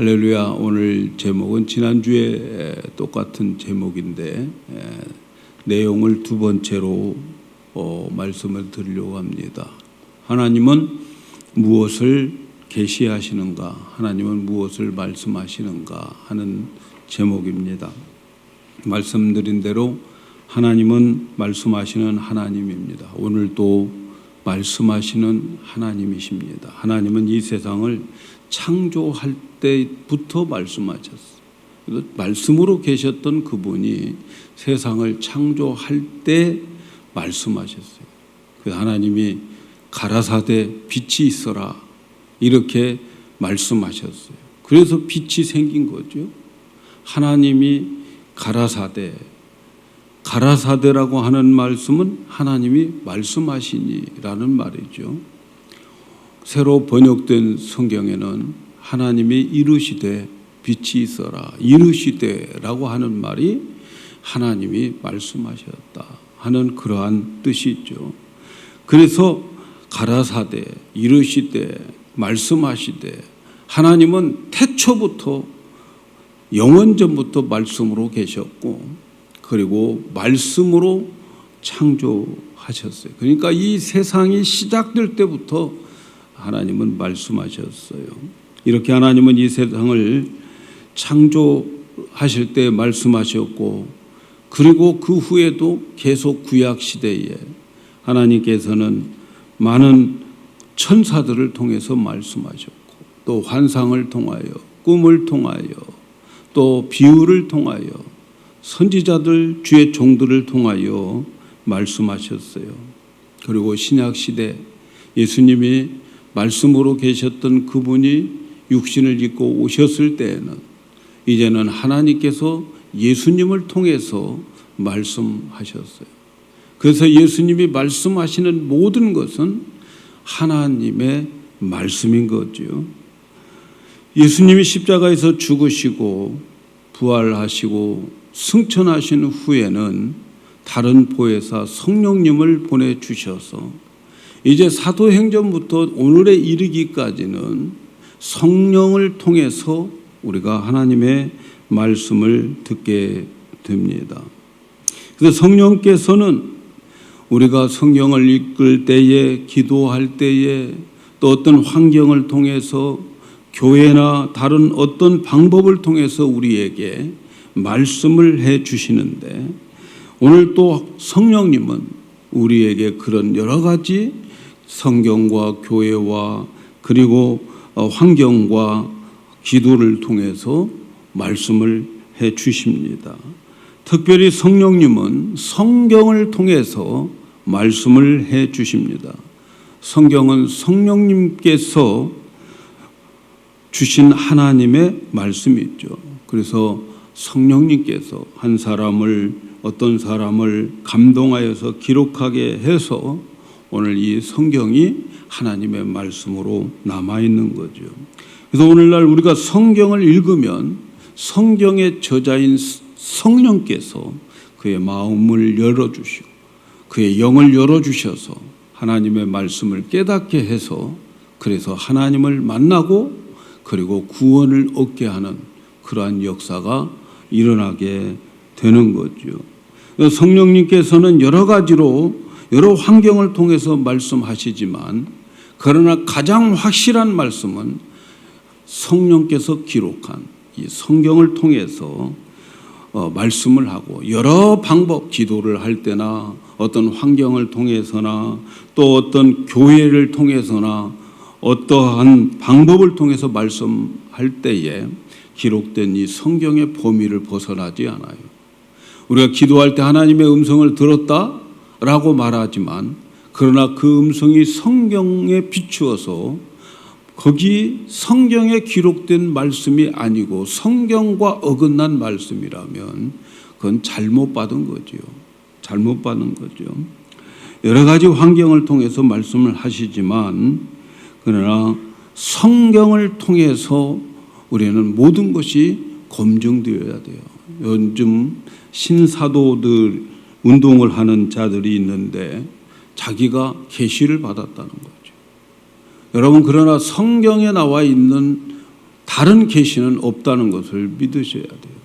할렐루야. 오늘 제목은 지난주에 똑같은 제목인데 내용을 두 번째로 말씀을 드리려고 합니다. 하나님은 무엇을 계시하시는가, 하나님은 무엇을 말씀하시는가 하는 제목입니다. 말씀드린 대로 하나님은 말씀하시는 하나님입니다. 오늘도 말씀하시는 하나님이십니다. 하나님은 이 세상을 창조할 때부터 말씀하셨어요. 말씀으로 계셨던 그분이 세상을 창조할 때 말씀하셨어요. 하나님이 가라사대 빛이 있어라 이렇게 말씀하셨어요. 그래서 빛이 생긴 거죠. 하나님이 가라사대라고 하는 말씀은 하나님이 말씀하시니라는 말이죠. 새로 번역된 성경에는 하나님이 이르시되 빛이 있어라, 이르시되라고 하는 말이 하나님이 말씀하셨다 하는 그러한 뜻이 있죠. 그래서 가라사대, 이르시되, 말씀하시되, 하나님은 태초부터 영원전부터 말씀으로 계셨고 그리고 말씀으로 창조하셨어요. 그러니까 이 세상이 시작될 때부터 하나님은 말씀하셨어요. 이렇게 하나님은 이 세상을 창조하실 때 말씀하셨고 그리고 그 후에도 계속 구약 시대에 하나님께서는 많은 천사들을 통해서 말씀하셨고 또 환상을 통하여, 꿈을 통하여, 또 비유를 통하여, 선지자들, 주의 종들을 통하여 말씀하셨어요. 그리고 신약 시대 예수님이 말씀으로 계셨던 그분이 육신을 입고 오셨을 때에는 이제는 하나님께서 예수님을 통해서 말씀하셨어요. 그래서 예수님이 말씀하시는 모든 것은 하나님의 말씀인 거죠. 예수님이 십자가에서 죽으시고 부활하시고 승천하신 후에는 다른 보혜사 성령님을 보내주셔서 이제 사도행전부터 오늘에 이르기까지는 성령을 통해서 우리가 하나님의 말씀을 듣게 됩니다. 그래서 성령께서는 우리가 성경을 읽을 때에, 기도할 때에, 또 어떤 환경을 통해서 교회나 다른 어떤 방법을 통해서 우리에게 말씀을 해 주시는데 오늘 또 성령님은 우리에게 그런 여러 가지 성경과 교회와 그리고 환경과 기도를 통해서 말씀을 해 주십니다. 특별히 성령님은 성경을 통해서 말씀을 해 주십니다. 성경은 성령님께서 주신 하나님의 말씀이 있죠. 그래서 성령님께서 어떤 사람을 감동하여서 기록하게 해서 오늘 이 성경이 하나님의 말씀으로 남아있는 거죠. 그래서 오늘날 우리가 성경을 읽으면 성경의 저자인 성령께서 그의 마음을 열어주시고 그의 영을 열어주셔서 하나님의 말씀을 깨닫게 해서 그래서 하나님을 만나고 그리고 구원을 얻게 하는 그러한 역사가 일어나게 되는 거죠. 성령님께서는 여러 가지로 여러 환경을 통해서 말씀하시지만 그러나 가장 확실한 말씀은 성령께서 기록한 이 성경을 통해서 말씀을 하고 여러 방법, 기도를 할 때나 어떤 환경을 통해서나 또 어떤 교회를 통해서나 어떠한 방법을 통해서 말씀할 때에 기록된 이 성경의 범위를 벗어나지 않아요. 우리가 기도할 때 하나님의 음성을 들었다라고 말하지만 그러나 그 음성이 성경에 비추어서 거기 성경에 기록된 말씀이 아니고 성경과 어긋난 말씀이라면 그건 잘못 받은 거죠. 잘못 받은 거죠. 여러 가지 환경을 통해서 말씀을 하시지만 그러나 성경을 통해서 우리는 모든 것이 검증되어야 돼요. 요즘 신사도들 운동을 하는 자들이 있는데 자기가 계시를 받았다는 거죠. 여러분, 그러나 성경에 나와 있는 다른 계시는 없다는 것을 믿으셔야 돼요.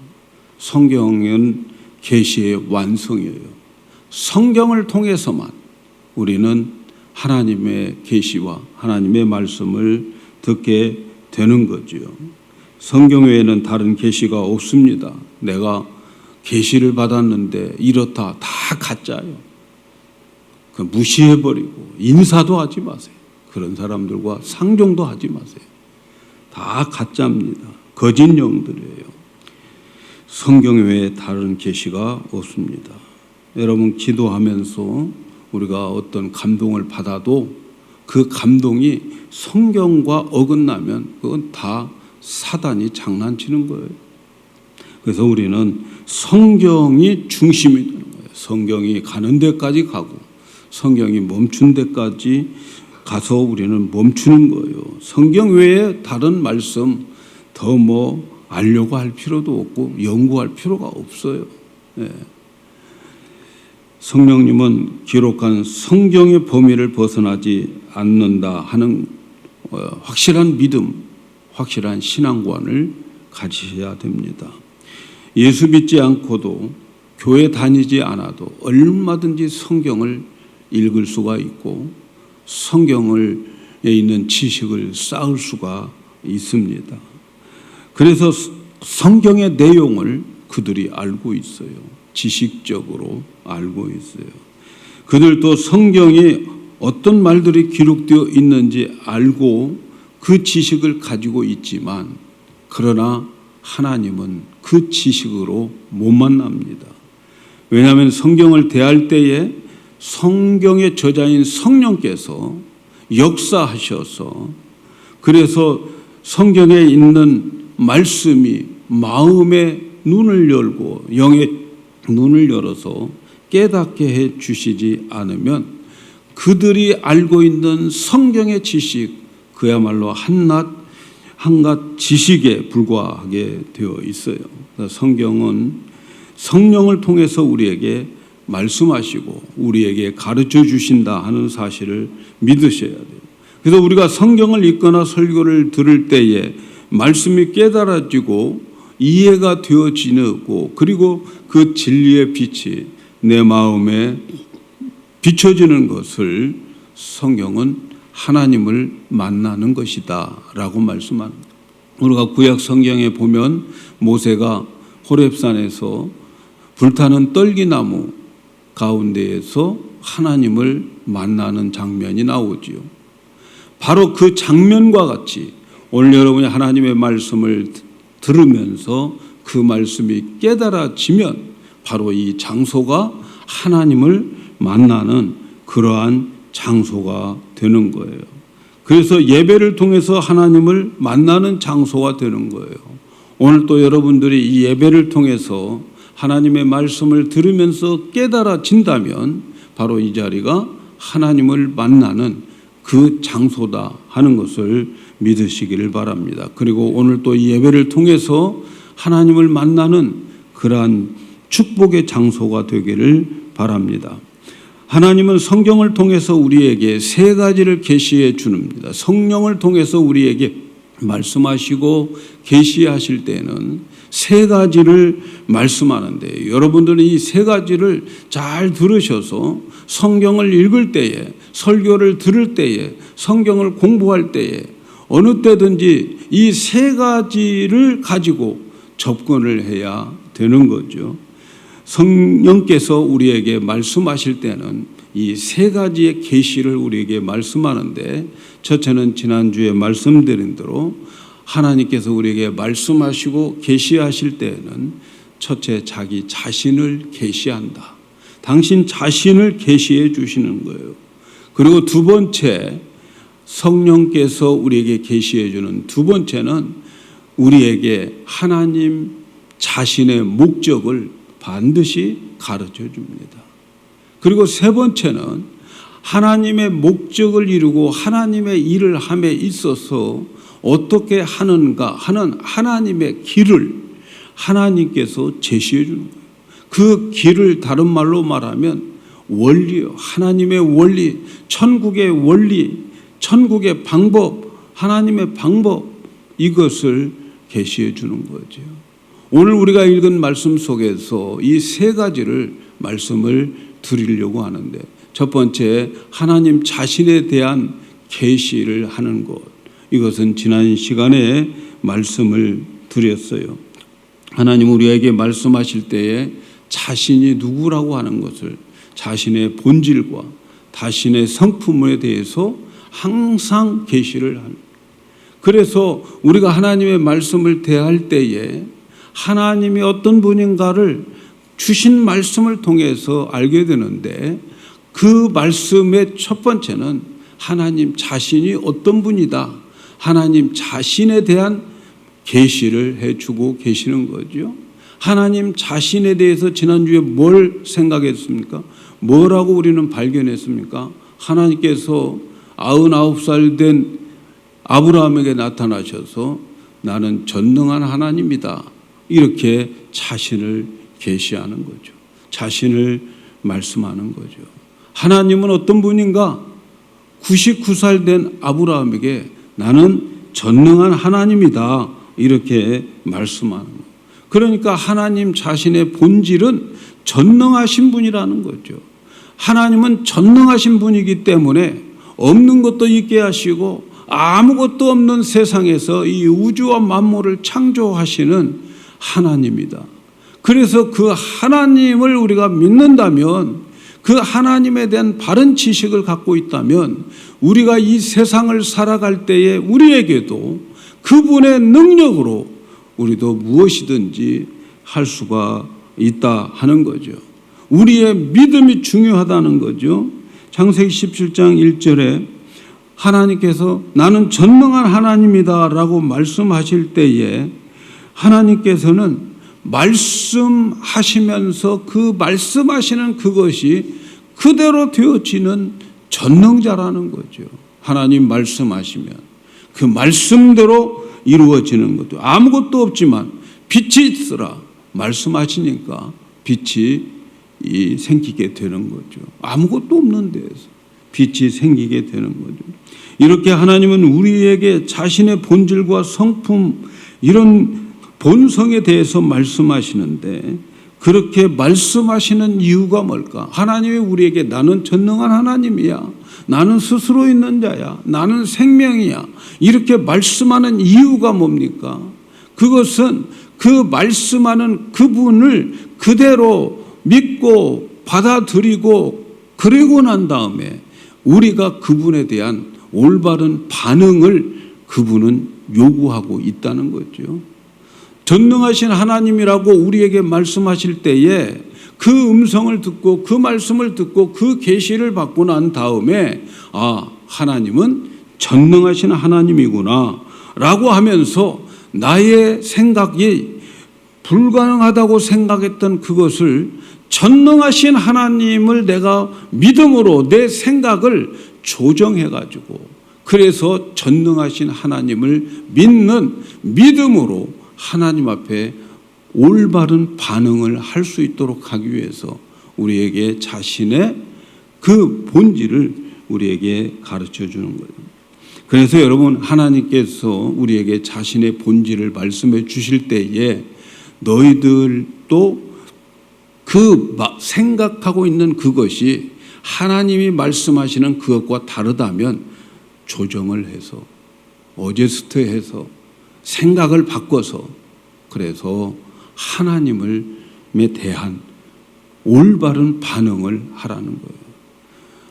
성경은 계시의 완성이에요. 성경을 통해서만 우리는 하나님의 계시와 하나님의 말씀을 듣게 되는 거지요. 성경 외에는 다른 계시가 없습니다. 내가 계시를 받았는데 이렇다, 다 가짜예요. 그 무시해버리고 인사도 하지 마세요. 그런 사람들과 상종도 하지 마세요. 다 가짜입니다. 거짓 영들이에요. 성경 외에 다른 계시가 없습니다. 여러분, 기도하면서 우리가 어떤 감동을 받아도 그 감동이 성경과 어긋나면 그건 다 사단이 장난치는 거예요. 그래서 우리는 성경이 중심이 되는 거예요. 성경이 가는 데까지 가고 성경이 멈춘 데까지 가서 우리는 멈추는 거예요. 성경 외에 다른 말씀 더 알려고 할 필요도 없고 연구할 필요가 없어요. 네. 성령님은 기록한 성경의 범위를 벗어나지 않는다 하는 확실한 믿음, 확실한 신앙관을 가지셔야 됩니다. 예수 믿지 않고도 교회 다니지 않아도 얼마든지 성경을 읽을 수가 있고 성경에 있는 지식을 쌓을 수가 있습니다. 그래서 성경의 내용을 그들이 알고 있어요. 지식적으로 알고 있어요. 그들도 성경에 어떤 말들이 기록되어 있는지 알고 그 지식을 가지고 있지만 그러나 하나님은 그 지식으로 못 만납니다. 왜냐하면 성경을 대할 때에 성경의 저자인 성령께서 역사하셔서 그래서 성경에 있는 말씀이 마음의 눈을 열고 영의 눈을 열어서 깨닫게 해 주시지 않으면 그들이 알고 있는 성경의 지식 그야말로 한낱 지식에 불과하게 되어 있어요. 성경은 성령을 통해서 우리에게 말씀하시고 우리에게 가르쳐 주신다 하는 사실을 믿으셔야 돼요. 그래서 우리가 성경을 읽거나 설교를 들을 때에 말씀이 깨달아지고 이해가 되어지고 그리고 그 진리의 빛이 내 마음에 비춰지는 것을 성경은 하나님을 만나는 것이다 라고 말씀합니다. 우리가 구약 성경에 보면 모세가 호렙산에서 불타는 떨기나무 가운데에서 하나님을 만나는 장면이 나오지요. 바로 그 장면과 같이 오늘 여러분이 하나님의 말씀을 들으면서 그 말씀이 깨달아지면 바로 이 장소가 하나님을 만나는 그러한 장소가 되는 거예요. 그래서 예배를 통해서 하나님을 만나는 장소가 되는 거예요. 오늘 또 여러분들이 이 예배를 통해서 하나님의 말씀을 들으면서 깨달아진다면 바로 이 자리가 하나님을 만나는 그 장소다 하는 것을 믿으시기를 바랍니다. 그리고 오늘 또 이 예배를 통해서 하나님을 만나는 그러한 축복의 장소가 되기를 바랍니다. 하나님은 성경을 통해서 우리에게 세 가지를 계시해 줍니다. 성령을 통해서 우리에게 말씀하시고 계시하실 때는 세 가지를 말씀하는데 여러분들은 이 세 가지를 잘 들으셔서 성경을 읽을 때에 설교를 들을 때에 성경을 공부할 때에 어느 때든지 이 세 가지를 가지고 접근을 해야 되는 거죠. 성령께서 우리에게 말씀하실 때는 이 세 가지의 계시를 우리에게 말씀하는데 첫째는 지난주에 말씀드린 대로 하나님께서 우리에게 말씀하시고 계시하실 때에는 첫째 자기 자신을 계시한다. 당신 자신을 계시해 주시는 거예요. 그리고 두 번째 성령께서 우리에게 계시해 주는 두 번째는 우리에게 하나님 자신의 목적을 반드시 가르쳐 줍니다. 그리고 세 번째는 하나님의 목적을 이루고 하나님의 일을 함에 있어서 어떻게 하는가 하는 하나님의 길을 하나님께서 제시해 주는 거예요. 그 길을 다른 말로 말하면 원리요. 하나님의 원리, 천국의 원리, 천국의 방법, 하나님의 방법, 이것을 계시해 주는 거죠. 오늘 우리가 읽은 말씀 속에서 이 세 가지를 말씀을 드리려고 하는데, 첫 번째, 하나님 자신에 대한 계시를 하는 것. 이것은 지난 시간에 말씀을 드렸어요. 하나님 우리에게 말씀하실 때에 자신이 누구라고 하는 것을, 자신의 본질과 자신의 성품에 대해서 항상 계시를 하는. 그래서 우리가 하나님의 말씀을 대할 때에 하나님이 어떤 분인가를 주신 말씀을 통해서 알게 되는데, 그 말씀의 첫 번째는 하나님 자신이 어떤 분이다, 하나님 자신에 대한 계시를 해주고 계시는 거죠. 하나님 자신에 대해서 지난주에 뭘 생각했습니까? 뭐라고 우리는 발견했습니까? 하나님께서 99살 된 아브라함에게 나타나셔서 나는 전능한 하나님이다, 이렇게 자신을 계시하는 거죠. 자신을 말씀하는 거죠. 하나님은 어떤 분인가? 99살 된 아브라함에게 나는 전능한 하나님이다, 이렇게 말씀하는 거예요. 그러니까 하나님 자신의 본질은 전능하신 분이라는 거죠. 하나님은 전능하신 분이기 때문에 없는 것도 있게 하시고 아무것도 없는 세상에서 이 우주와 만물을 창조하시는 하나님이다. 그래서 그 하나님을 우리가 믿는다면, 그 하나님에 대한 바른 지식을 갖고 있다면, 우리가 이 세상을 살아갈 때에 우리에게도 그분의 능력으로 우리도 무엇이든지 할 수가 있다 하는 거죠. 우리의 믿음이 중요하다는 거죠. 창세기 17장 1절에 하나님께서 나는 전능한 하나님이다 라고 말씀하실 때에 하나님께서는 말씀하시면서 그 말씀하시는 그것이 그대로 되어지는 전능자라는 거죠. 하나님 말씀하시면 그 말씀대로 이루어지는 것도, 아무것도 없지만 빛이 있으라 말씀하시니까 빛이 생기게 되는 거죠. 아무것도 없는 데에서 빛이 생기게 되는 거죠. 이렇게 하나님은 우리에게 자신의 본질과 성품, 이런 본성에 대해서 말씀하시는데, 그렇게 말씀하시는 이유가 뭘까? 하나님이 우리에게 나는 전능한 하나님이야, 나는 스스로 있는 자야, 나는 생명이야, 이렇게 말씀하는 이유가 뭡니까? 그것은 그 말씀하는 그분을 그대로 믿고 받아들이고 그러고 난 다음에 우리가 그분에 대한 올바른 반응을 그분은 요구하고 있다는 거죠. 전능하신 하나님이라고 우리에게 말씀하실 때에 그 음성을 듣고 그 말씀을 듣고 그 계시를 받고 난 다음에 하나님은 전능하신 하나님이구나 라고 하면서 나의 생각이 불가능하다고 생각했던 그것을 전능하신 하나님을 내가 믿음으로 내 생각을 조정해가지고, 그래서 전능하신 하나님을 믿는 믿음으로 하나님 앞에 올바른 반응을 할 수 있도록 하기 위해서 우리에게 자신의 그 본질을 우리에게 가르쳐 주는 거예요. 그래서 여러분, 하나님께서 우리에게 자신의 본질을 말씀해 주실 때에 너희들도 그 생각하고 있는 그것이 하나님이 말씀하시는 그것과 다르다면 조정을 해서, 어제스트해서, 생각을 바꿔서, 그래서 하나님에 대한 올바른 반응을 하라는 거예요.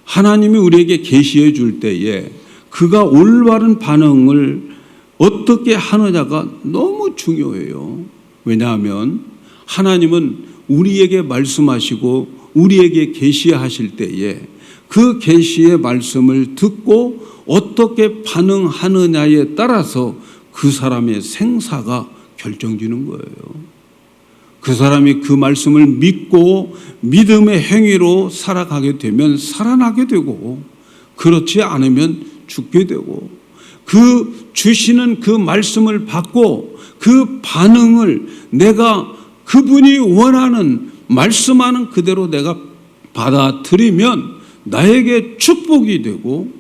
하나님이 우리에게 계시해 줄 때에 그가 올바른 반응을 어떻게 하느냐가 너무 중요해요. 왜냐하면 하나님은 우리에게 말씀하시고 우리에게 계시하실 때에 그 계시의 말씀을 듣고 어떻게 반응하느냐에 따라서 그 사람의 생사가 결정지는 거예요. 그 사람이 그 말씀을 믿고 믿음의 행위로 살아가게 되면 살아나게 되고, 그렇지 않으면 죽게 되고, 그 주시는 그 말씀을 받고 그 반응을 내가 그분이 원하는 말씀하는 그대로 내가 받아들이면 나에게 축복이 되고,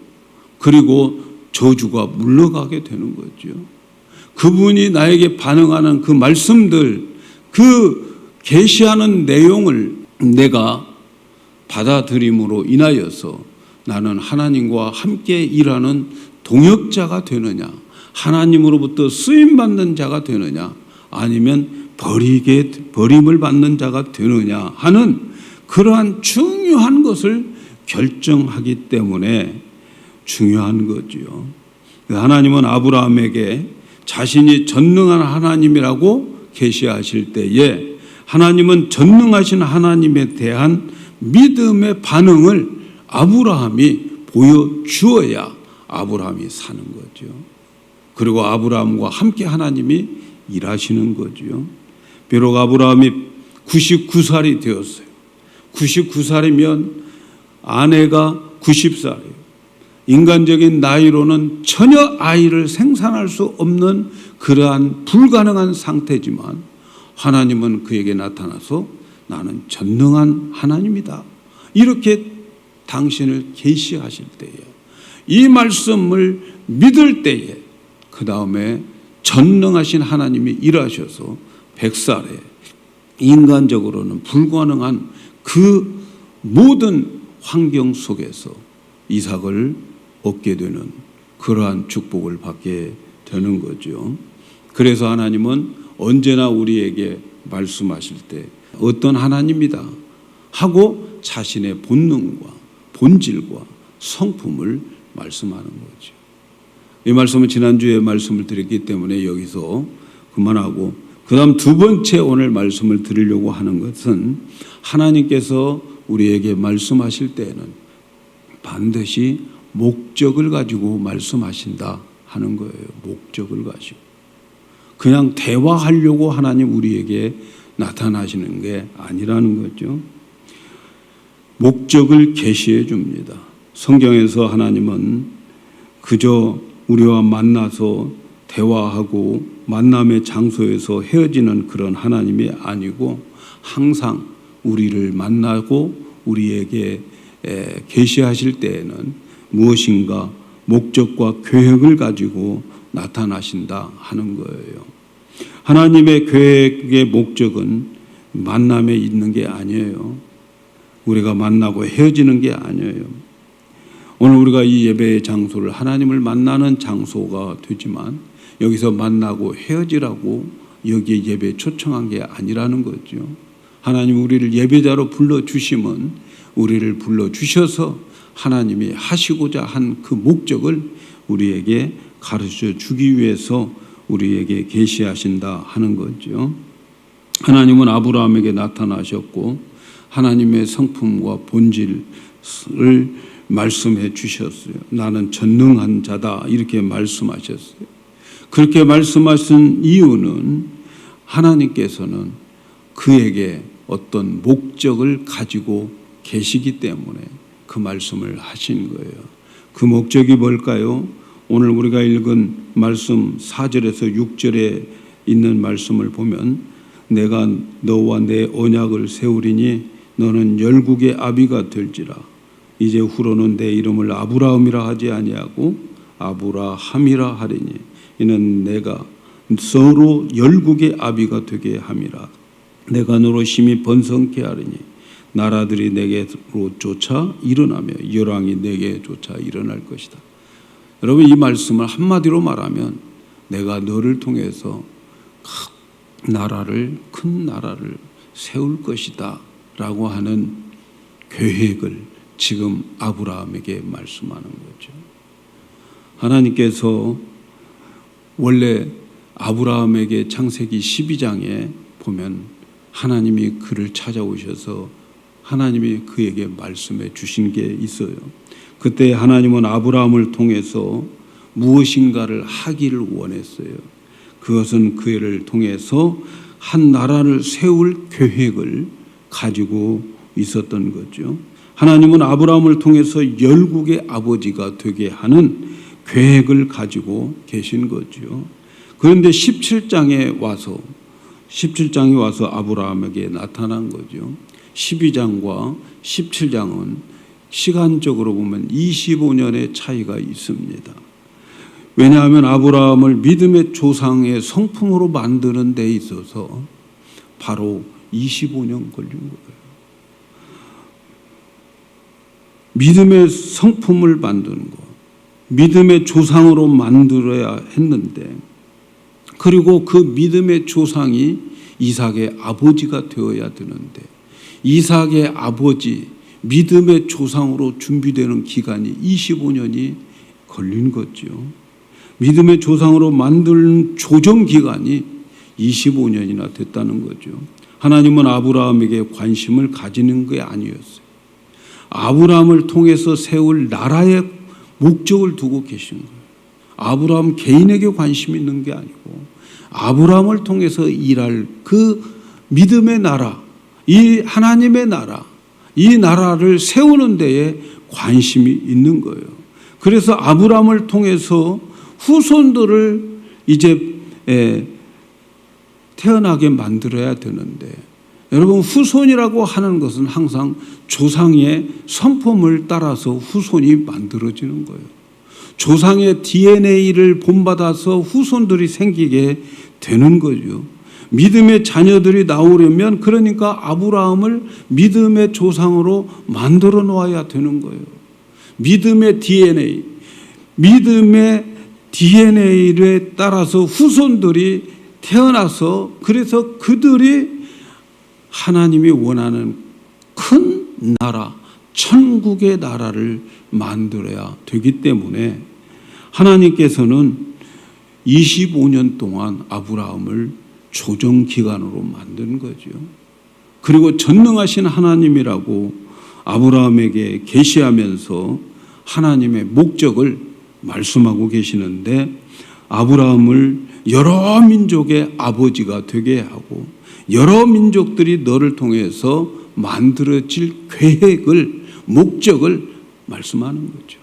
그리고 저주가 물러가게 되는 거죠. 그분이 나에게 반응하는 그 말씀들, 그 계시하는 내용을 내가 받아들임으로 인하여서 나는 하나님과 함께 일하는 동역자가 되느냐, 하나님으로부터 쓰임받는 자가 되느냐, 아니면 버림을 받는 자가 되느냐 하는 그러한 중요한 것을 결정하기 때문에 중요한 거지요. 하나님은 아브라함에게 자신이 전능한 하나님이라고 계시하실 때에 하나님은 전능하신 하나님에 대한 믿음의 반응을 아브라함이 보여주어야 아브라함이 사는 거죠. 그리고 아브라함과 함께 하나님이 일하시는 거죠. 비록 아브라함이 99살이 되었어요. 99살이면 아내가 90살이에요. 인간적인 나이로는 전혀 아이를 생산할 수 없는 그러한 불가능한 상태지만 하나님은 그에게 나타나서 나는 전능한 하나님이다, 이렇게 당신을 계시하실 때에, 이 말씀을 믿을 때에 그 다음에 전능하신 하나님이 일하셔서 100살에 인간적으로는 불가능한 그 모든 환경 속에서 이삭을 얻게 되는 그러한 축복을 받게 되는 거죠. 그래서 하나님은 언제나 우리에게 말씀하실 때 어떤 하나님이다 하고 자신의 본능과 본질과 성품을 말씀하는 거죠. 이 말씀은 지난주에 말씀을 드렸기 때문에 여기서 그만하고, 그 다음 두 번째 오늘 말씀을 드리려고 하는 것은 하나님께서 우리에게 말씀하실 때에는 반드시 목적을 가지고 말씀하신다 하는 거예요. 목적을 가지고. 그냥 대화하려고 하나님 우리에게 나타나시는 게 아니라는 거죠. 목적을 계시해 줍니다. 성경에서 하나님은 그저 우리와 만나서 대화하고 만남의 장소에서 헤어지는 그런 하나님이 아니고 항상 우리를 만나고 우리에게 계시하실 때에는 무엇인가 목적과 계획을 가지고 나타나신다 하는 거예요. 하나님의 계획의 목적은 만남에 있는 게 아니에요. 우리가 만나고 헤어지는 게 아니에요. 오늘 우리가 이 예배의 장소를 하나님을 만나는 장소가 되지만 여기서 만나고 헤어지라고 여기에 예배에 초청한 게 아니라는 거죠. 하나님 우리를 예배자로 불러주심은 우리를 불러주셔서 하나님이 하시고자 한 그 목적을 우리에게 가르쳐 주기 위해서 우리에게 계시하신다 하는 거죠. 하나님은 아브라함에게 나타나셨고 하나님의 성품과 본질을 말씀해 주셨어요. 나는 전능한 자다, 이렇게 말씀하셨어요. 그렇게 말씀하신 이유는 하나님께서는 그에게 어떤 목적을 가지고 계시기 때문에 그 말씀을 하신 거예요. 그 목적이 뭘까요? 오늘 우리가 읽은 말씀 4절에서 6절에 있는 말씀을 보면 내가 너와 내 언약을 세우리니 너는 열국의 아비가 될지라. 이제 후로는 내 이름을 아브라함이라 하지 아니하고 아브라함이라 하리니 이는 내가 서로 열국의 아비가 되게 함이라. 내가 너로 심히 번성케 하리니 나라들이 내게로 쫓아 일어나며 열왕이 내게 쫓아 일어날 것이다. 여러분, 이 말씀을 한마디로 말하면 내가 너를 통해서 큰 나라를 세울 것이다 라고 하는 계획을 지금 아브라함에게 말씀하는 거죠. 하나님께서 원래 아브라함에게 창세기 12장에 보면 하나님이 그를 찾아오셔서 하나님이 그에게 말씀해 주신 게 있어요. 그때 하나님은 아브라함을 통해서 무엇인가를 하기를 원했어요. 그것은 그를 통해서 한 나라를 세울 계획을 가지고 있었던 거죠. 하나님은 아브라함을 통해서 열국의 아버지가 되게 하는 계획을 가지고 계신 거죠. 그런데 17장에 와서 아브라함에게 나타난 거죠. 12장과 17장은 시간적으로 보면 25년의 차이가 있습니다. 왜냐하면 아브라함을 믿음의 조상의 성품으로 만드는 데 있어서 바로 25년 걸린 거예요. 믿음의 성품을 만드는 거, 믿음의 조상으로 만들어야 했는데, 그리고 그 믿음의 조상이 이삭의 아버지가 되어야 되는데, 이삭의 아버지, 믿음의 조상으로 준비되는 기간이 25년이 걸린 거죠. 믿음의 조상으로 만드는 조정 기간이 25년이나 됐다는 거죠. 하나님은 아브라함에게 관심을 가지는 게 아니었어요. 아브라함을 통해서 세울 나라의 목적을 두고 계신 거예요. 아브라함 개인에게 관심이 있는 게 아니고 아브라함을 통해서 일할 그 믿음의 나라, 이 하나님의 나라, 이 나라를 세우는 데에 관심이 있는 거예요. 그래서 아브라함을 통해서 후손들을 이제 태어나게 만들어야 되는데, 여러분, 후손이라고 하는 것은 항상 조상의 성품을 따라서 후손이 만들어지는 거예요. 조상의 DNA를 본받아서 후손들이 생기게 되는 거죠. 믿음의 자녀들이 나오려면 그러니까 아브라함을 믿음의 조상으로 만들어 놓아야 되는 거예요. 믿음의 DNA에 따라서 후손들이 태어나서, 그래서 그들이 하나님이 원하는 큰 나라, 천국의 나라를 만들어야 되기 때문에 하나님께서는 25년 동안 아브라함을 조정기간으로 만든 거죠. 그리고 전능하신 하나님이라고 아브라함에게 계시하면서 하나님의 목적을 말씀하고 계시는데, 아브라함을 여러 민족의 아버지가 되게 하고 여러 민족들이 너를 통해서 만들어질 계획을, 목적을 말씀하는 거죠.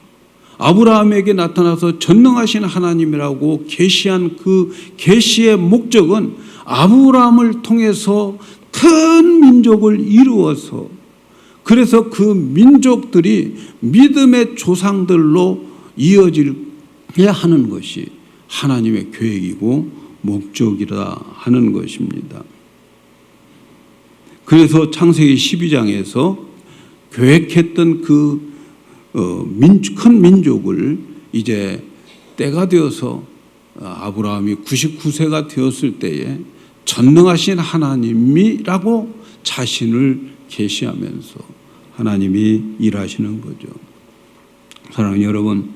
아브라함에게 나타나서 전능하신 하나님이라고 계시한 그 계시의 목적은 아브라함을 통해서 큰 민족을 이루어서, 그래서 그 민족들이 믿음의 조상들로 이어지게 하는 것이 하나님의 계획이고 목적이라 하는 것입니다. 그래서 창세기 12장에서 계획했던 그 큰 민족을 이제 때가 되어서 아브라함이 99세가 되었을 때에 전능하신 하나님이라고 자신을 계시하면서 하나님이 일하시는 거죠. 사랑하는 여러분,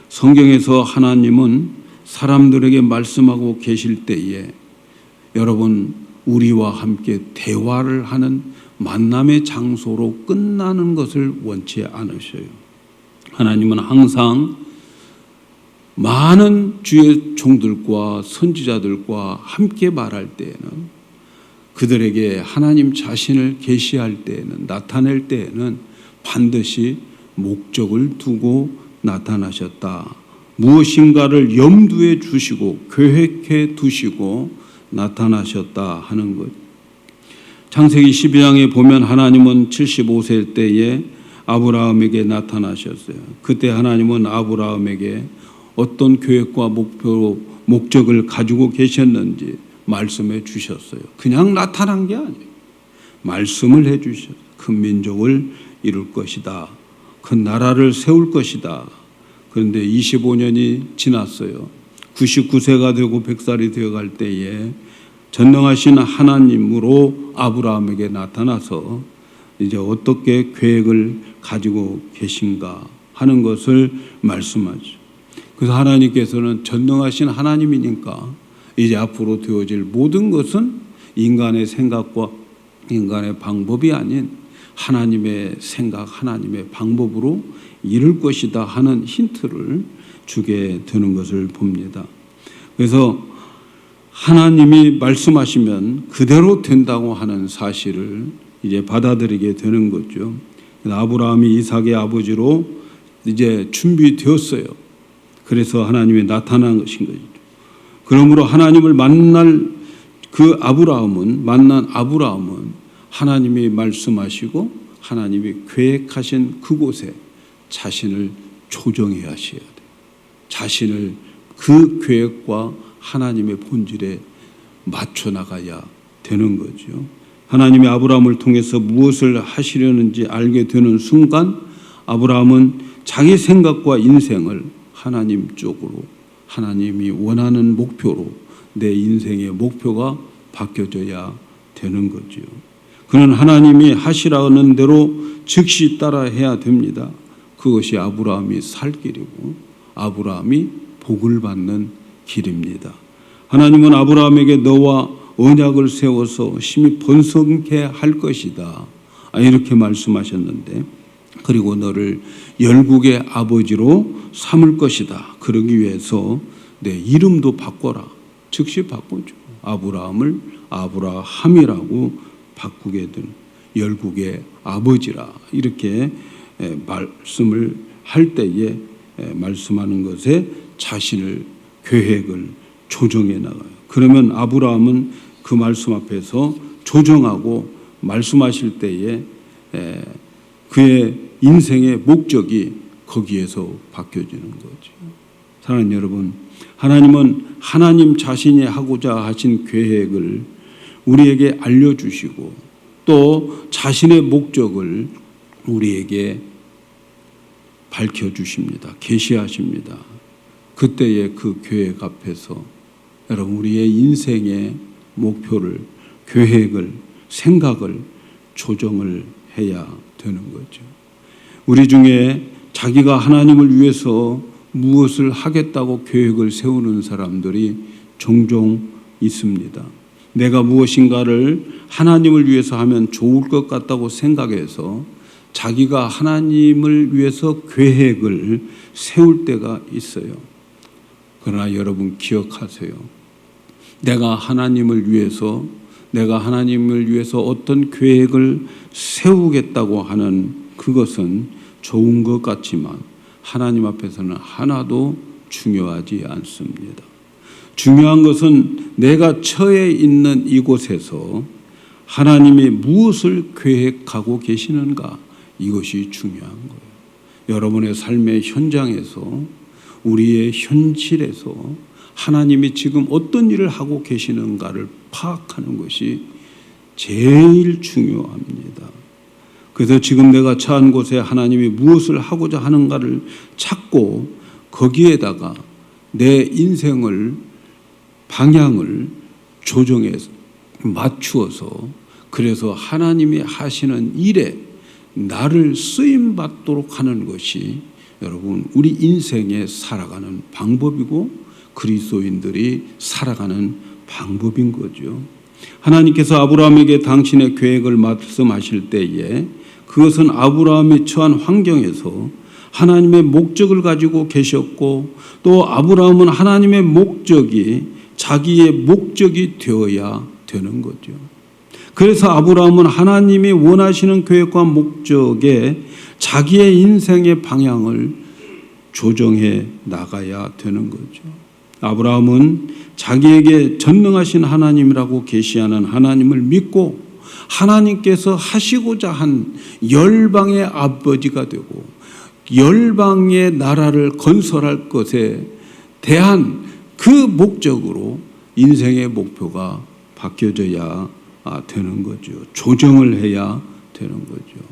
성경에서 하나님은 사람들에게 말씀하고 계실 때에 여러분, 우리와 함께 대화를 하는 만남의 장소로 끝나는 것을 원치 않으셔요. 하나님은 항상 많은 주의 종들과 선지자들과 함께 말할 때에는, 그들에게 하나님 자신을 계시할 때에는, 나타낼 때에는 반드시 목적을 두고 나타나셨다. 무엇인가를 염두에 주시고 계획해 두시고 나타나셨다 하는 것. 창세기 12장에 보면 하나님은 75세 때에 아브라함에게 나타나셨어요. 그때 하나님은 아브라함에게 어떤 계획과 목적을 가지고 계셨는지 말씀해 주셨어요. 그냥 나타난 게 아니에요. 말씀을 해 주셨어요. 큰 민족을 이룰 것이다. 큰 나라를 세울 것이다. 그런데 25년이 지났어요. 99세가 되고 100살이 되어갈 때에 전능하신 하나님으로 아브라함에게 나타나서 이제 어떻게 계획을 가지고 계신가 하는 것을 말씀하죠. 그래서 하나님께서는 전능하신 하나님이니까 이제 앞으로 되어질 모든 것은 인간의 생각과 인간의 방법이 아닌 하나님의 생각, 하나님의 방법으로 이룰 것이다 하는 힌트를 주게 되는 것을 봅니다. 그래서 하나님이 말씀하시면 그대로 된다고 하는 사실을 이제 받아들이게 되는 거죠. 아브라함이 이삭의 아버지로 이제 준비되었어요. 그래서 하나님이 나타난 것인 거죠. 그러므로 하나님을 만난 아브라함은 하나님이 말씀하시고 하나님이 계획하신 그곳에 자신을 조정해야 하셔야 돼요. 자신을 그 계획과 하나님의 본질에 맞춰 나가야 되는 거죠. 하나님이 아브라함을 통해서 무엇을 하시려는지 알게 되는 순간 아브라함은 자기 생각과 인생을 하나님 쪽으로, 하나님이 원하는 목표로 내 인생의 목표가 바뀌어져야 되는 거죠. 그는 하나님이 하시라는 대로 즉시 따라 해야 됩니다. 그것이 아브라함이 살 길이고 아브라함이 복을 받는 길입니다. 하나님은 아브라함에게 너와 언약을 세워서 심히 번성케 할 것이다, 이렇게 말씀하셨는데, 그리고 너를 열국의 아버지로 삼을 것이다. 그러기 위해서 내 이름도 바꿔라. 즉시 바꾸죠. 아브라함을 아브라함이라고 바꾸게 된, 열국의 아버지라, 이렇게 말씀을 할 때에 말씀하는 것에 자신을, 계획을 조정해 나가요. 그러면 아브라함은 그 말씀 앞에서 조정하고 말씀하실 때에 그의 인생의 목적이 거기에서 바뀌어지는 거죠. 사랑하는 여러분, 하나님은 하나님 자신이 하고자 하신 계획을 우리에게 알려주시고 또 자신의 목적을 우리에게 밝혀주십니다. 계시하십니다. 그때의 그 계획 앞에서 여러분, 우리의 인생의 목표를, 계획을, 생각을 조정을 해야 되는 거죠. 우리 중에 자기가 하나님을 위해서 무엇을 하겠다고 계획을 세우는 사람들이 종종 있습니다. 내가 무엇인가를 하나님을 위해서 하면 좋을 것 같다고 생각해서 자기가 하나님을 위해서 계획을 세울 때가 있어요. 그러나 여러분 기억하세요. 내가 하나님을 위해서 어떤 계획을 세우겠다고 하는 그것은 좋은 것 같지만 하나님 앞에서는 하나도 중요하지 않습니다. 중요한 것은 내가 처해 있는 이곳에서 하나님이 무엇을 계획하고 계시는가, 이것이 중요한 거예요. 여러분의 삶의 현장에서, 우리의 현실에서 하나님이 지금 어떤 일을 하고 계시는가를 파악하는 것이 제일 중요합니다. 그래서 지금 내가 처한 곳에 하나님이 무엇을 하고자 하는가를 찾고 거기에다가 내 인생을, 방향을 조정해서 맞추어서, 그래서 하나님이 하시는 일에 나를 쓰임받도록 하는 것이 여러분 우리 인생에 살아가는 방법이고 그리스도인들이 살아가는 방법인 거죠. 하나님께서 아브라함에게 당신의 계획을 말씀하실 때에 그것은 아브라함이 처한 환경에서 하나님의 목적을 가지고 계셨고, 또 아브라함은 하나님의 목적이 자기의 목적이 되어야 되는 거죠. 그래서 아브라함은 하나님이 원하시는 계획과 목적에 자기의 인생의 방향을 조정해 나가야 되는 거죠. 아브라함은 자기에게 전능하신 하나님이라고 계시하는 하나님을 믿고 하나님께서 하시고자 한 열방의 아버지가 되고 열방의 나라를 건설할 것에 대한 그 목적으로 인생의 목표가 바뀌어져야 되는 거죠. 조정을 해야 되는 거죠.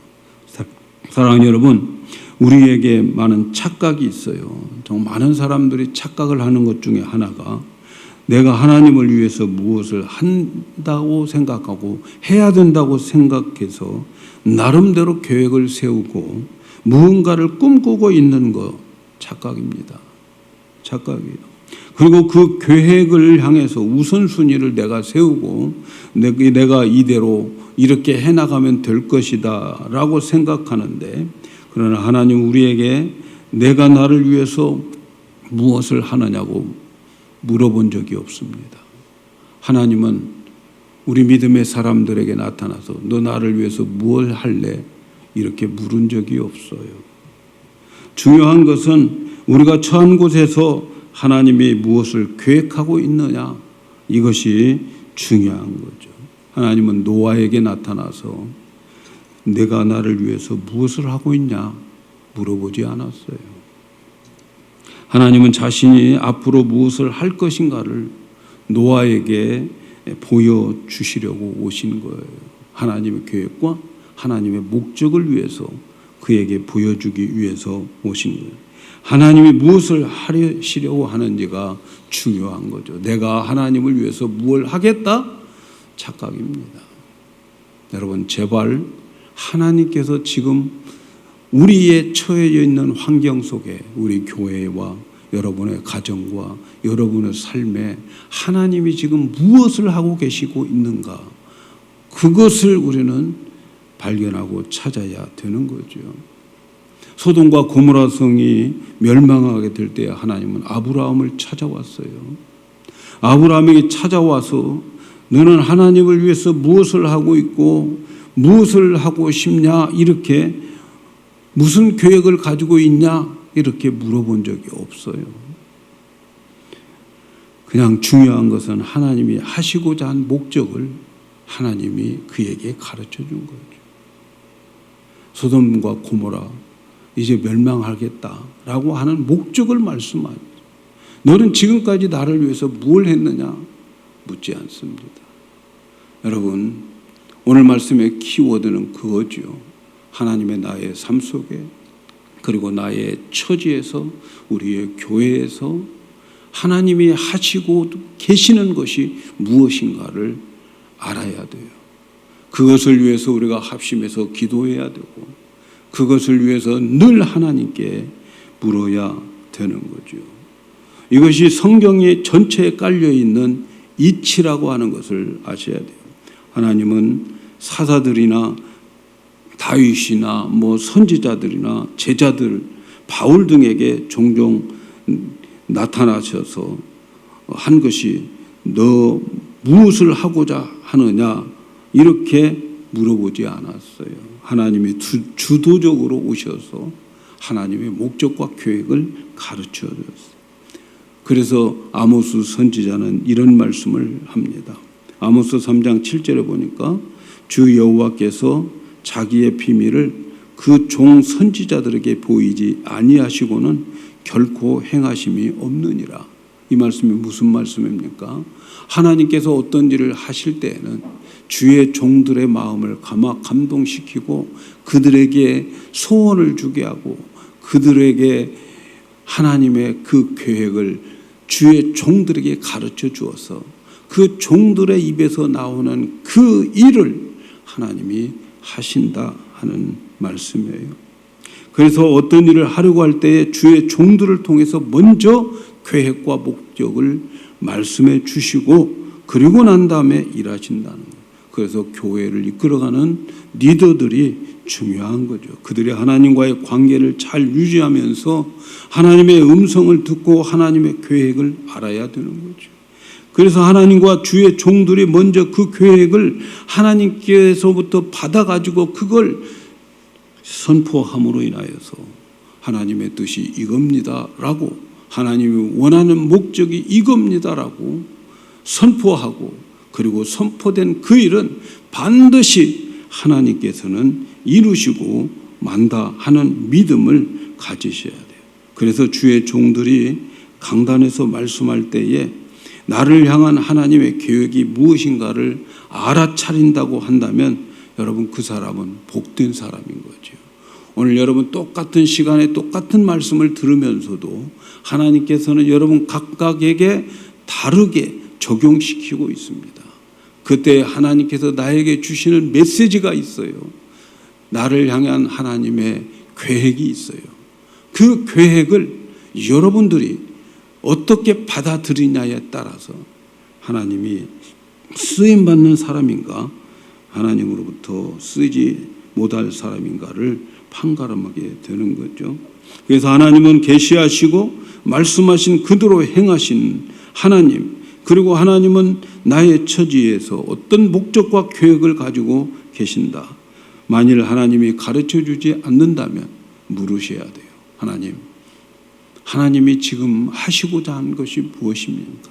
사랑하는 여러분, 우리에게 많은 착각이 있어요. 정말 많은 사람들이 착각을 하는 것 중에 하나가 내가 하나님을 위해서 무엇을 한다고 생각하고 해야 된다고 생각해서 나름대로 계획을 세우고 무언가를 꿈꾸고 있는 것, 착각입니다. 착각이에요. 그리고 그 계획을 향해서 우선순위를 내가 세우고 내가 이대로 이렇게 해나가면 될 것이다 라고 생각하는데, 그러나 하나님 우리에게 내가 나를 위해서 무엇을 하느냐고 물어본 적이 없습니다. 하나님은 우리 믿음의 사람들에게 나타나서 너 나를 위해서 무엇을 할래? 이렇게 물은 적이 없어요. 중요한 것은 우리가 처한 곳에서 하나님이 무엇을 계획하고 있느냐, 이것이 중요한 거죠. 하나님은 노아에게 나타나서 내가 나를 위해서 무엇을 하고 있냐 물어보지 않았어요. 하나님은 자신이 앞으로 무엇을 할 것인가를 노아에게 보여주시려고 오신 거예요. 하나님의 계획과 하나님의 목적을 위해서 그에게 보여주기 위해서 오신 거예요. 하나님이 무엇을 하시려고 하는지가 중요한 거죠. 내가 하나님을 위해서 무엇을 하겠다? 착각입니다. 여러분, 제발 하나님께서 지금 우리의 처해져 있는 환경 속에 우리 교회와 여러분의 가정과 여러분의 삶에 하나님이 지금 무엇을 하고 계시고 있는가, 그것을 우리는 발견하고 찾아야 되는 거죠. 소돔과 고모라 성이 멸망하게 될 때 하나님은 아브라함을 찾아왔어요. 아브라함에게 찾아와서 너는 하나님을 위해서 무엇을 하고 있고 무엇을 하고 싶냐, 이렇게 무슨 계획을 가지고 있냐, 이렇게 물어본 적이 없어요. 그냥 중요한 것은 하나님이 하시고자 한 목적을 하나님이 그에게 가르쳐 준 거죠. 소돔과 고모라 이제 멸망하겠다라고 하는 목적을 말씀하죠. 너는 지금까지 나를 위해서 무엇을 했느냐 묻지 않습니다. 여러분, 오늘 말씀의 키워드는 그거죠. 하나님의 나의 삶 속에, 그리고 나의 처지에서, 우리의 교회에서 하나님이 하시고 계시는 것이 무엇인가를 알아야 돼요. 그것을 위해서 우리가 합심해서 기도해야 되고, 그것을 위해서 늘 하나님께 물어야 되는 거죠. 이것이 성경의 전체에 깔려있는 이치라고 하는 것을 아셔야 돼요. 하나님은 사사들이나 다윗이나 선지자들이나 제자들, 바울 등에게 종종 나타나셔서 한 것이 너 무엇을 하고자 하느냐, 이렇게 물어보지 않았어요. 하나님이 주도적으로 오셔서 하나님의 목적과 계획을 가르쳐 줬어요. 그래서 아모스 선지자는 이런 말씀을 합니다. 아모스 3장 7절에 보니까 주 여호와께서 자기의 비밀을 그 종 선지자들에게 보이지 아니하시고는 결코 행하심이 없느니라. 이 말씀이 무슨 말씀입니까? 하나님께서 어떤 일을 하실 때에는 주의 종들의 마음을 감동시키고 그들에게 소원을 주게 하고 그들에게 하나님의 그 계획을 주의 종들에게 가르쳐 주어서 그 종들의 입에서 나오는 그 일을 하나님이 하신다 하는 말씀이에요. 그래서 어떤 일을 하려고 할 때에 주의 종들을 통해서 먼저 계획과 목적을 말씀해 주시고 그리고 난 다음에 일하신다는 거예요. 그래서 교회를 이끌어가는 리더들이 중요한 거죠. 그들이 하나님과의 관계를 잘 유지하면서 하나님의 음성을 듣고 하나님의 계획을 알아야 되는 거죠. 그래서 하나님과 주의 종들이 먼저 그 계획을 하나님께서부터 받아가지고 그걸 선포함으로 인하여서 하나님의 뜻이 이겁니다라고, 하나님이 원하는 목적이 이겁니다라고 선포하고, 그리고 선포된 그 일은 반드시 하나님께서는 이루시고 만다 하는 믿음을 가지셔야 돼요. 그래서 주의 종들이 강단에서 말씀할 때에 나를 향한 하나님의 계획이 무엇인가를 알아차린다고 한다면 여러분, 그 사람은 복된 사람인 거죠. 오늘 여러분 똑같은 시간에 똑같은 말씀을 들으면서도 하나님께서는 여러분 각각에게 다르게 적용시키고 있습니다. 그때 하나님께서 나에게 주시는 메시지가 있어요. 나를 향한 하나님의 계획이 있어요. 그 계획을 여러분들이 어떻게 받아들이냐에 따라서 하나님이 쓰임받는 사람인가, 하나님으로부터 쓰이지 못할 사람인가를 판가름하게 되는 거죠. 그래서 하나님은 계시하시고 말씀하신 그대로 행하신 하나님, 그리고 하나님은 나의 처지에서 어떤 목적과 계획을 가지고 계신다. 만일 하나님이 가르쳐주지 않는다면 물으셔야 돼요. 하나님이 지금 하시고자 한 것이 무엇입니까?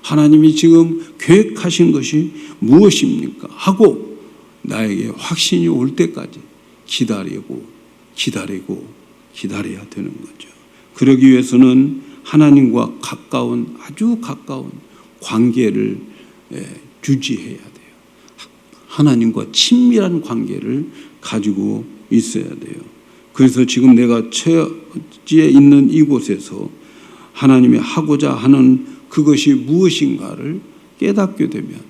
하나님이 지금 계획하신 것이 무엇입니까? 하고 나에게 확신이 올 때까지 기다려야 되는 거죠. 그러기 위해서는 하나님과 가까운, 아주 가까운 관계를 유지해야 돼요. 하나님과 친밀한 관계를 가지고 있어야 돼요. 그래서 지금 내가 처지에 있는 이곳에서 하나님이 하고자 하는 그것이 무엇인가를 깨닫게 되면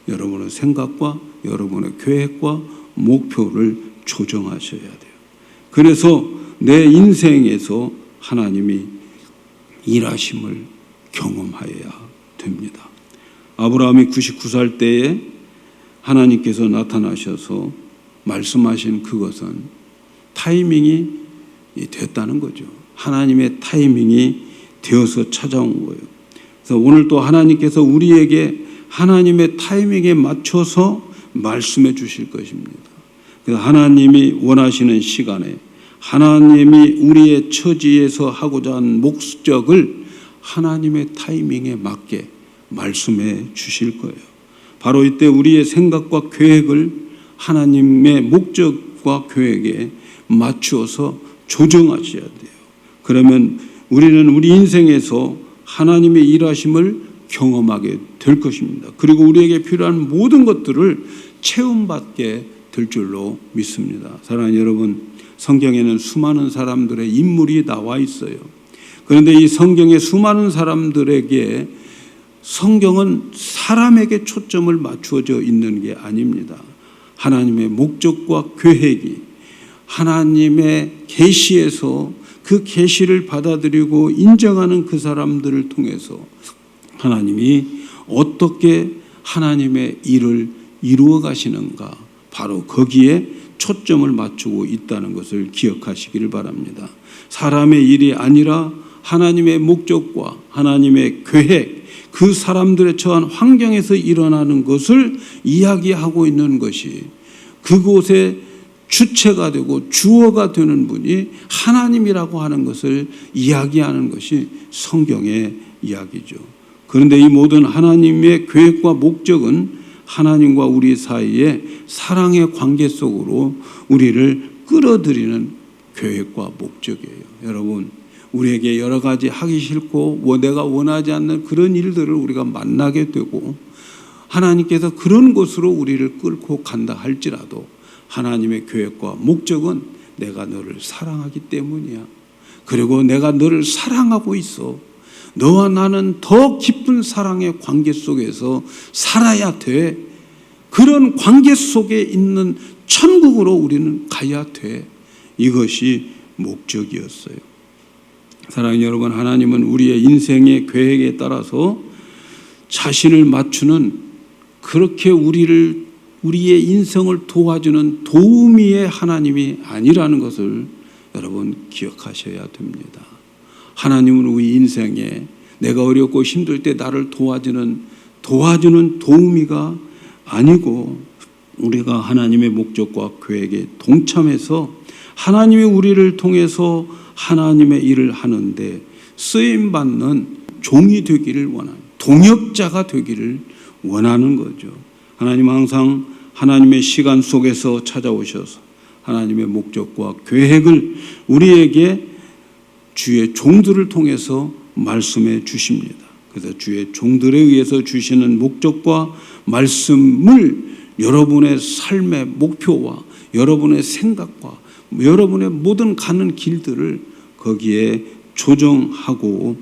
여러분의 생각과 여러분의 계획과 목표를 조정하셔야 돼요. 그래서 내 인생에서 하나님이 일하심을 경험하여야 됩니다. 아브라함이 99살 때에 하나님께서 나타나셔서 말씀하신 그것은 타이밍이 됐다는 거죠. 하나님의 타이밍이 되어서 찾아온 거예요. 그래서 오늘 또 하나님께서 우리에게 하나님의 타이밍에 맞춰서 말씀해 주실 것입니다. 그래서 하나님이 원하시는 시간에 하나님이 우리의 처지에서 하고자 하는 목적을 하나님의 타이밍에 맞게 말씀해 주실 거예요. 바로 이때 우리의 생각과 계획을 하나님의 목적과 계획에 맞추어서 조정하셔야 돼요. 그러면 우리는 우리 인생에서 하나님의 일하심을 경험하게 될 것입니다. 그리고 우리에게 필요한 모든 것들을 체험받게 될 줄로 믿습니다. 사랑하는 여러분, 성경에는 수많은 사람들의 인물이 나와 있어요. 그런데 이 성경의 수많은 사람들에게 성경은 사람에게 초점을 맞추어져 있는 게 아닙니다. 하나님의 목적과 계획이 하나님의 계시에서 그 계시를 받아들이고 인정하는 그 사람들을 통해서 하나님이 어떻게 하나님의 일을 이루어 가시는가, 바로 거기에 초점을 맞추고 있다는 것을 기억하시기를 바랍니다. 사람의 일이 아니라 하나님의 목적과 하나님의 계획, 그 사람들의 처한 환경에서 일어나는 것을 이야기하고 있는 것이 그곳에 주체가 되고 주어가 되는 분이 하나님이라고 하는 것을 이야기하는 것이 성경의 이야기죠. 그런데 이 모든 하나님의 계획과 목적은 하나님과 우리 사이의 사랑의 관계 속으로 우리를 끌어들이는 계획과 목적이에요. 여러분, 우리에게 여러 가지 하기 싫고 내가 원하지 않는 그런 일들을 우리가 만나게 되고 하나님께서 그런 곳으로 우리를 끌고 간다 할지라도 하나님의 계획과 목적은 내가 너를 사랑하기 때문이야. 그리고 내가 너를 사랑하고 있어. 너와 나는 더 깊은 사랑의 관계 속에서 살아야 돼. 그런 관계 속에 있는 천국으로 우리는 가야 돼. 이것이 목적이었어요. 사랑하는 여러분, 하나님은 우리의 인생의 계획에 따라서 자신을 맞추는, 그렇게 우리의 인생을 도와주는 도우미의 하나님이 아니라는 것을 여러분 기억하셔야 됩니다. 하나님은 우리 인생에 내가 어렵고 힘들 때 나를 도와주는 도우미가 아니고, 우리가 하나님의 목적과 계획에 동참해서 하나님이 우리를 통해서 하나님의 일을 하는데 쓰임받는 종이 되기를 원하는, 동역자가 되기를 원하는 거죠. 하나님은 항상 하나님의 시간 속에서 찾아오셔서 하나님의 목적과 계획을 우리에게 주의 종들을 통해서 말씀해 주십니다. 그래서 주의 종들에 의해서 주시는 목적과 말씀을 여러분의 삶의 목표와 여러분의 생각과 여러분의 모든 가는 길들을 거기에 조정하고,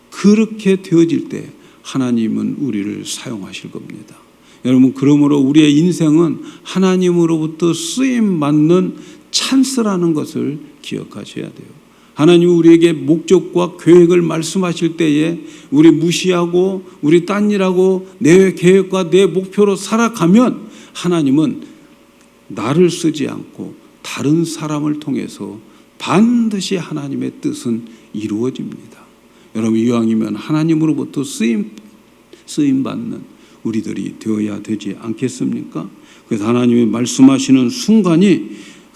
그렇게 되어질 때 하나님은 우리를 사용하실 겁니다. 여러분, 그러므로 우리의 인생은 하나님으로부터 쓰임받는 찬스라는 것을 기억하셔야 돼요. 하나님이 우리에게 목적과 계획을 말씀하실 때에 우리 무시하고 우리 딴 일하고 내 계획과 내 목표로 살아가면 하나님은 나를 쓰지 않고 다른 사람을 통해서 반드시 하나님의 뜻은 이루어집니다. 여러분, 이왕이면 하나님으로부터 쓰임받는 우리들이 되어야 되지 않겠습니까? 그래서 하나님이 말씀하시는 순간이,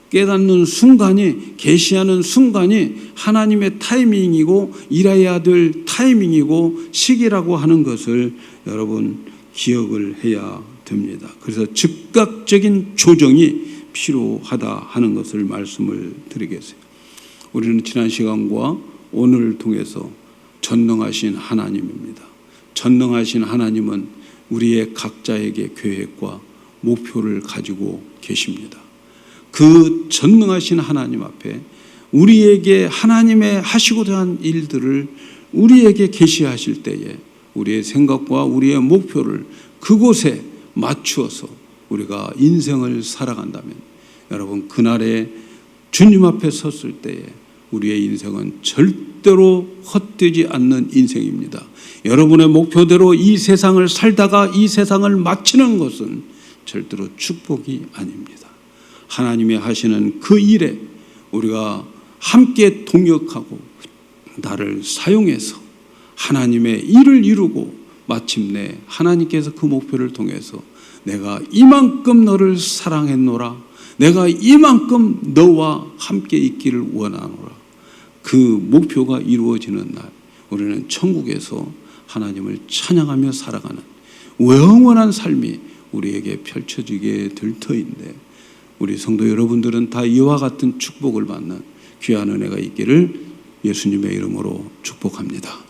깨닫는 순간이, 계시하는 순간이 하나님의 타이밍이고 일해야 될 타이밍이고 시기라고 하는 것을 여러분 기억을 해야 됩니다. 그래서 즉각적인 조정이 필요하다 하는 것을 말씀을 드리겠어요. 우리는 지난 시간과 오늘을 통해서 전능하신 하나님입니다. 전능하신 하나님은 우리의 각자에게 계획과 목표를 가지고 계십니다. 그 전능하신 하나님 앞에 우리에게 하나님의 하시고자 한 일들을 우리에게 계시하실 때에 우리의 생각과 우리의 목표를 그곳에 맞추어서 우리가 인생을 살아간다면 여러분, 그날에 주님 앞에 섰을 때에 우리의 인생은 절대로 헛되지 않는 인생입니다. 여러분의 목표대로 이 세상을 살다가 이 세상을 마치는 것은 절대로 축복이 아닙니다. 하나님이 하시는 그 일에 우리가 함께 동역하고 나를 사용해서 하나님의 일을 이루고 마침내 하나님께서 그 목표를 통해서 내가 이만큼 너를 사랑했노라, 내가 이만큼 너와 함께 있기를 원하노라, 그 목표가 이루어지는 날 우리는 천국에서 하나님을 찬양하며 살아가는 영원한 삶이 우리에게 펼쳐지게 될 터인데, 우리 성도 여러분들은 다 이와 같은 축복을 받는 귀한 은혜가 있기를 예수님의 이름으로 축복합니다.